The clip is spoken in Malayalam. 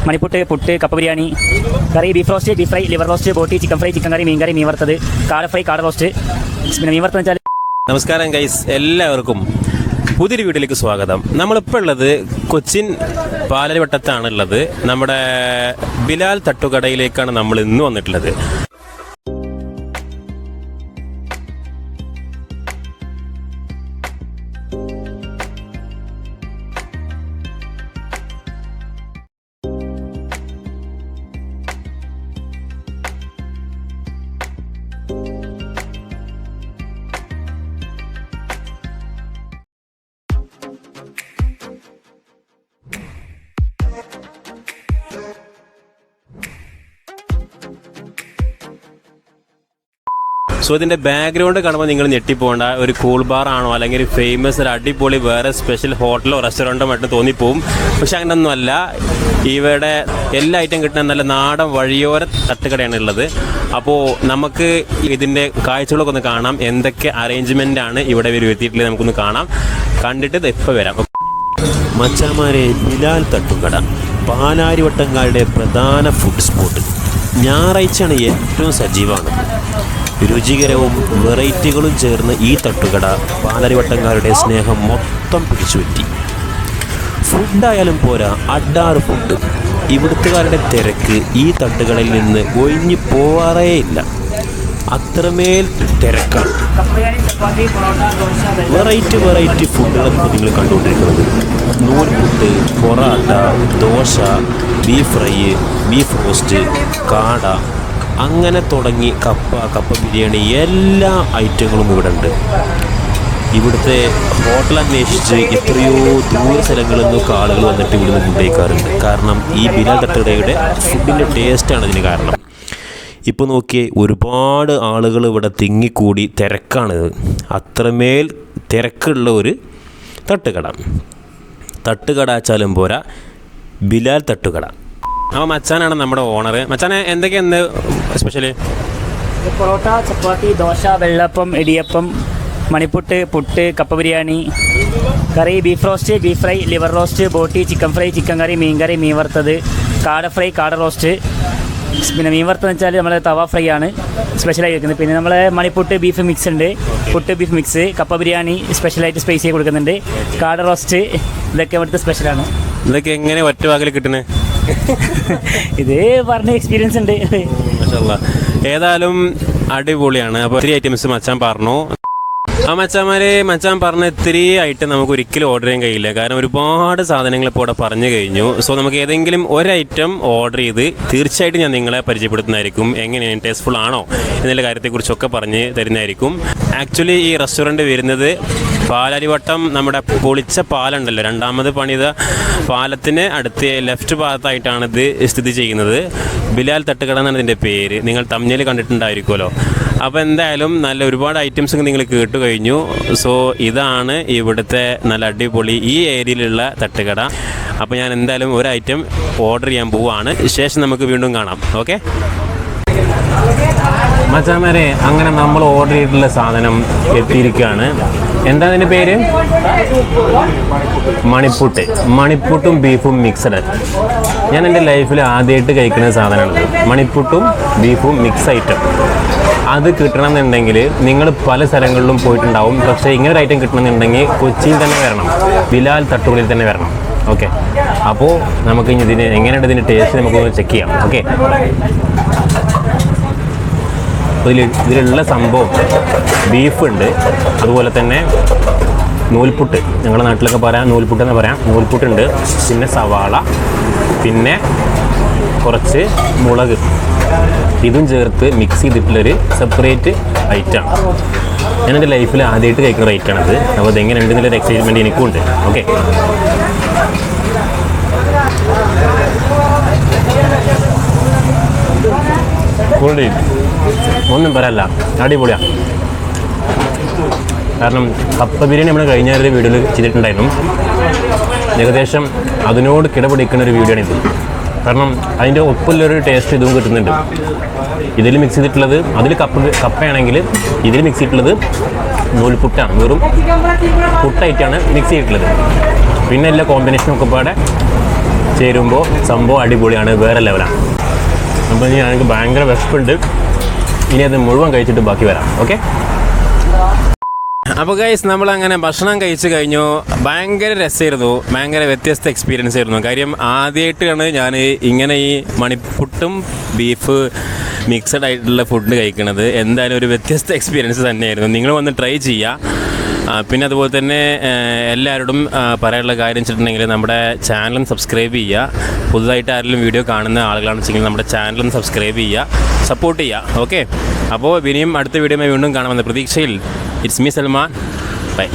മണിപ്പുട്ട്, പുട്ട്, കപ്പ ബിരിയാണി, കറി, beef roast, beef fry, liver roast, ബോട്ടി, ചിക്കൻ ഫ്രൈ, ചിക്കൻ കറി, മീൻ കറി, മീൻ വറുത്തത്, കാട ഫ്രൈ, കാട റോസ്റ്റ്. പിന്നെ മീൻ വറുത്തത് വെച്ചാൽ. നമസ്കാരം ഗൈസ്, എല്ലാവർക്കും പുതിയൊരു വീഡിയോയിലേക്ക് സ്വാഗതം. നമ്മളിപ്പോൾ ഉള്ളത് കൊച്ചിൻ പാലരിവട്ടത്താണുള്ളത്. നമ്മുടെ ബിലാൽ തട്ടുകടയിലേക്കാണ് നമ്മൾ ഇന്ന് വന്നിട്ടുള്ളത്. സോ ഇതിൻ്റെ ബാക്ക്ഗ്രൗണ്ട് കാണുമ്പോൾ നിങ്ങൾ ഞെട്ടിപ്പോകേണ്ട, ഒരു കൂൾ ബാർ ആണോ അല്ലെങ്കിൽ ഒരു ഫേമസ് ഒരു അടിപൊളി വേറെ സ്പെഷ്യൽ ഹോട്ടലോ റെസ്റ്റോറൻറ്റോ ആയിട്ട് തോന്നിപ്പോവും. പക്ഷെ അങ്ങനെയൊന്നുമല്ല. ഇവിടെ എല്ലാ ഐറ്റം കിട്ടുന്ന നല്ല നാടൻ വഴിയോര തട്ടുകടയാണ് ഉള്ളത്. അപ്പോൾ നമുക്ക് ഇതിൻ്റെ കാഴ്ചകളൊക്കെ ഒന്ന് കാണാം. എന്തൊക്കെ അറേഞ്ച്മെൻ്റ് ആണ് ഇവിടെ വരുത്തിയിട്ടുള്ളത് നമുക്കൊന്ന് കാണാം. കണ്ടിട്ട് ഇപ്പോൾ വരാം. മച്ചാമാരെ, ബിലാൽ തട്ടുകട പാലാരിവട്ടങ്കാരുടെ പ്രധാന ഫുഡ് സ്പോട്ട്. ഞായറാഴ്ചയാണ് ഏറ്റവും സജീവമാണ്. രുചികരവും വെറൈറ്റികളും ചേർന്ന് ഈ തട്ടുകട പാലാരിവട്ടങ്കാരുടെ സ്നേഹം മൊത്തം പിടിച്ചുപറ്റി. ഫുഡായാലും പോരാ, അഡാറ് ഫുഡ്. ഇവിടുത്തുകാരുടെ തിരക്ക് ഈ തട്ടുകളിൽ നിന്ന് ഒഴിഞ്ഞു പോവാറേയില്ല. അത്രമേൽ തിരക്കാണ്. വെറൈറ്റി ഫുഡുകളാണ് ഇപ്പോൾ നിങ്ങൾ കണ്ടുകൊണ്ടിരിക്കുന്നത്. Noolputtu, parotta, dosa, beef fry, beef roast, കാട, അങ്ങനെ തുടങ്ങി കപ്പ ബിരിയാണി, എല്ലാ ഐറ്റങ്ങളും ഇവിടെ ഉണ്ട്. ഇവിടുത്തെ ഹോട്ടൽ അന്വേഷിച്ച് എത്രയോ ദൂര സ്ഥലങ്ങളിൽ നിന്നൊക്കെ ആളുകൾ വന്നിട്ട് ഇവിടുന്ന് ഫുഡ് കഴിക്കാറുണ്ട്. കാരണം ഈ ബിലാൽ തട്ടുകടയുടെ ഫുഡിൻ്റെ ടേസ്റ്റാണ് ഇതിന് കാരണം. ഇപ്പോൾ നോക്കിയേ, ഒരുപാട് ആളുകൾ ഇവിടെ തിങ്ങിക്കൂടി തിരക്കാണിത്. അത്രമേൽ തിരക്കുള്ള ഒരു തട്ടുകട വെച്ചാലും പോരാ, ബിലാൽ തട്ടുകട. അപ്പോൾ മച്ചാനാണ് നമ്മുടെ ഓണർ. മച്ചാനെ, എന്തൊക്കെയാണ് സ്പെഷ്യല്? പൊറോട്ട, ചപ്പാത്തി, ദോശ, വെള്ളപ്പം, ഇടിയപ്പം, മണിപ്പുട്ട്, പുട്ട്, കപ്പ ബിരിയാണി, കറി, beef roast, beef fry, liver roast, ബോട്ടി, ചിക്കൻ ഫ്രൈ, ചിക്കൻ കറി, മീൻ കറി, മീൻ വറുത്തത്, കാട ഫ്രൈ, കാട റോസ്റ്റ്. പിന്നെ മീൻ വറുത്തതെന്ന് വെച്ചാൽ നമ്മൾ തവ ഫ്രൈ ആണ് സ്പെഷ്യലായി വെക്കുന്നത്. പിന്നെ നമ്മൾ മണിപ്പുട്ട് ബീഫ് മിക്സ് ഉണ്ട്, പുട്ട് ബീഫ് മിക്സ്, കപ്പ ബിരിയാണി സ്പെഷ്യലായിട്ട് സ്പൈസി കൊടുക്കുന്നുണ്ട്, കാട റോസ്റ്റ്. ഇതൊക്കെ ഇവിടുത്തെ സ്പെഷ്യലാണ്. ഇതൊക്കെ എങ്ങനെ ഒറ്റ വാക്കിൽ കിട്ടുന്നത്? ഇത് പറഞ്ഞ എക്സ്പീരിയൻസ് ഉണ്ട്. ഏതായാലും അടിപൊളിയാണ്. അപ്പോൾ ഒത്തിരി ഐറ്റംസ് മച്ചാൻ പറഞ്ഞു. മച്ചാൻ പറഞ്ഞ ഇത്തിരി ഐറ്റം നമുക്ക് ഒരിക്കലും ഓർഡർ ചെയ്യാൻ കഴിയില്ല. കാരണം ഒരുപാട് സാധനങ്ങൾ ഇപ്പോൾ ഇവിടെ പറഞ്ഞു കഴിഞ്ഞു. സോ നമുക്ക് ഏതെങ്കിലും ഒരു ഐറ്റം ഓർഡർ ചെയ്ത് തീർച്ചയായിട്ടും ഞാൻ നിങ്ങളെ പരിചയപ്പെടുത്തുന്നതായിരിക്കും. എങ്ങനെയാണ്, ടേസ്റ്റ്ഫുൾ ആണോ എന്നുള്ള കാര്യത്തെക്കുറിച്ചൊക്കെ പറഞ്ഞ് തരുന്നതായിരിക്കും. ആക്ച്വലി ഈ റെസ്റ്റോറൻറ്റ് വരുന്നത് പാലാരിവട്ടം നമ്മുടെ പൊളിച്ച പാലുണ്ടല്ലോ, രണ്ടാമത് പണിത പാലത്തിന് അടുത്ത് ലെഫ്റ്റ് ഭാഗത്തായിട്ടാണ് ഇത് സ്ഥിതി ചെയ്യുന്നത്. ബിലാൽ തട്ടുകട എന്നാണ് ഇതിൻ്റെ പേര്. നിങ്ങൾ തമ്മിൽ കണ്ടിട്ടുണ്ടായിരിക്കുമല്ലോ. അപ്പോൾ എന്തായാലും നല്ല ഒരുപാട് ഐറ്റംസ് നിങ്ങൾ കേട്ടു കഴിഞ്ഞു. സോ ഇതാണ് ഇവിടുത്തെ നല്ല അടിപൊളി ഈ ഏരിയയിലുള്ള തട്ടുകട. അപ്പോൾ ഞാൻ എന്തായാലും ഒരു ഐറ്റം ഓർഡർ ചെയ്യാൻ പോവുകയാണ്. ശേഷം നമുക്ക് വീണ്ടും കാണാം. ഓക്കെ മച്ചാമാരെ, അങ്ങനെ നമ്മൾ ഓർഡർ ചെയ്തിട്ടുള്ള സാധനം എത്തിയിരിക്കുകയാണ്. എന്താ അതിൻ്റെ പേര്? മണിപ്പുട്ടും ബീഫും മിക്സഡ്. ഞാൻ എൻ്റെ ലൈഫിൽ ആദ്യമായിട്ട് കഴിക്കുന്ന സാധനമാണ് മണിപ്പുട്ടും ബീഫും മിക്സ് ഐറ്റം. അത് കിട്ടണമെന്നുണ്ടെങ്കിൽ നിങ്ങൾ പല സ്ഥലങ്ങളിലും പോയിട്ടുണ്ടാവും. പക്ഷേ ഇങ്ങനെ ഒരു ഐറ്റം കിട്ടണമെന്നുണ്ടെങ്കിൽ കൊച്ചിയിൽ തന്നെ വരണം, ബിലാൽ തട്ടുകടയിൽ തന്നെ വരണം. ഓക്കെ, അപ്പോൾ നമുക്ക് ഇനി ഇതിന് എങ്ങനെയുണ്ട് ഇതിൻ്റെ ടേസ്റ്റ് നമുക്കൊന്ന് ചെക്ക് ചെയ്യാം. ഓക്കെ, ഇതിലുള്ള സംഭവം ബീഫുണ്ട്, അതുപോലെ തന്നെ നൂൽപുട്ട്, ഞങ്ങളുടെ നാട്ടിലൊക്കെ പറയാം നൂൽപുട്ടെന്ന് പറയാം. നൂൽപുട്ടുണ്ട്, പിന്നെ സവാള, പിന്നെ കുറച്ച് മുളക്, ഇതും ചേർത്ത് മിക്സ് ചെയ്തിട്ടുള്ളൊരു സെപ്പറേറ്റ് ഐറ്റമാണ്. ഞാനെൻ്റെ ലൈഫിൽ ആദ്യമായിട്ട് കഴിക്കുന്ന ഐറ്റമാണിത്. അപ്പോൾ അതെങ്ങനെ ഉണ്ടെന്നുള്ളൊരു എക്സൈറ്റ്മെൻറ്റ് എനിക്കുണ്ട്. ഓക്കെ, ഒന്നും പറയല്ല, അടിപൊളിയാണ്. കാരണം കപ്പ ബിരിയാണി നമ്മൾ കഴിഞ്ഞ ഒരു വീഡിയോയിൽ ചെയ്തിട്ടുണ്ടായിരുന്നു. ഏകദേശം അതിനോട് കിടപിടിക്കുന്ന ഒരു വീഡിയോ ആണിത്. കാരണം അതിൻ്റെ ഒപ്പമുള്ളൊരു ടേസ്റ്റ് ഇതും കിട്ടുന്നുണ്ട്. ഇതിൽ മിക്സ് ചെയ്തിട്ടുള്ളത്, അതിൽ കപ്പയാണെങ്കിൽ ഇതിൽ മിക്സ് ചെയ്തിട്ടുള്ളത് നൂൽപുട്ടാണ്, വെറും പുട്ടായിട്ടാണ് മിക്സ് ചെയ്തിട്ടുള്ളത്. പിന്നെ എല്ലാ കോമ്പിനേഷനും ഒക്കെ പാടെ ചേരുമ്പോൾ സംഭവം അടിപൊളിയാണ്, വേറെ ലെവലാണ്. അപ്പോൾ ഇനി ഞങ്ങൾക്ക് ഭയങ്കര വിശപ്പുണ്ട്, ഇനി അത് മുഴുവൻ കഴിച്ചിട്ട് ബാക്കി വരാം. ഓക്കെ. അപ്പോൾ ഗൈസ് നമ്മളങ്ങനെ ഭക്ഷണം കഴിച്ച് കഴിഞ്ഞു. ഭയങ്കര രസമായിരുന്നു, ഭയങ്കര വ്യത്യസ്ത എക്സ്പീരിയൻസ് ആയിരുന്നു. കാര്യം ആദ്യമായിട്ടാണ് ഞാൻ ഇങ്ങനെ ഈ മണിപ്പുട്ടും ബീഫ് മിക്സഡ് ആയിട്ടുള്ള ഫുഡ് കഴിക്കുന്നത്. എന്തായാലും ഒരു വ്യത്യസ്ത എക്സ്പീരിയൻസ് തന്നെയായിരുന്നു. നിങ്ങൾ വന്ന് ട്രൈ ചെയ്യുക. പിന്നെ അതുപോലെ തന്നെ എല്ലാവരോടും പറയാനുള്ള കാര്യം വെച്ചിട്ടുണ്ടെങ്കിൽ നമ്മുടെ ചാനലും സബ്സ്ക്രൈബ് ചെയ്യുക. പുതുതായിട്ട് ആരെങ്കിലും വീഡിയോ കാണുന്ന ആളുകളാണെന്ന് വെച്ചെങ്കിൽ നമ്മുടെ ചാനലും സബ്സ്ക്രൈബ് ചെയ്യുക, സപ്പോർട്ട് ചെയ്യുക. ഓക്കെ. അപ്പോൾ ഇനിയും അടുത്ത വീഡിയോ വീണ്ടും കാണാമെന്ന പ്രതീക്ഷയിൽ ഇറ്റ്സ് മീ സൽമാൻ. ബൈ.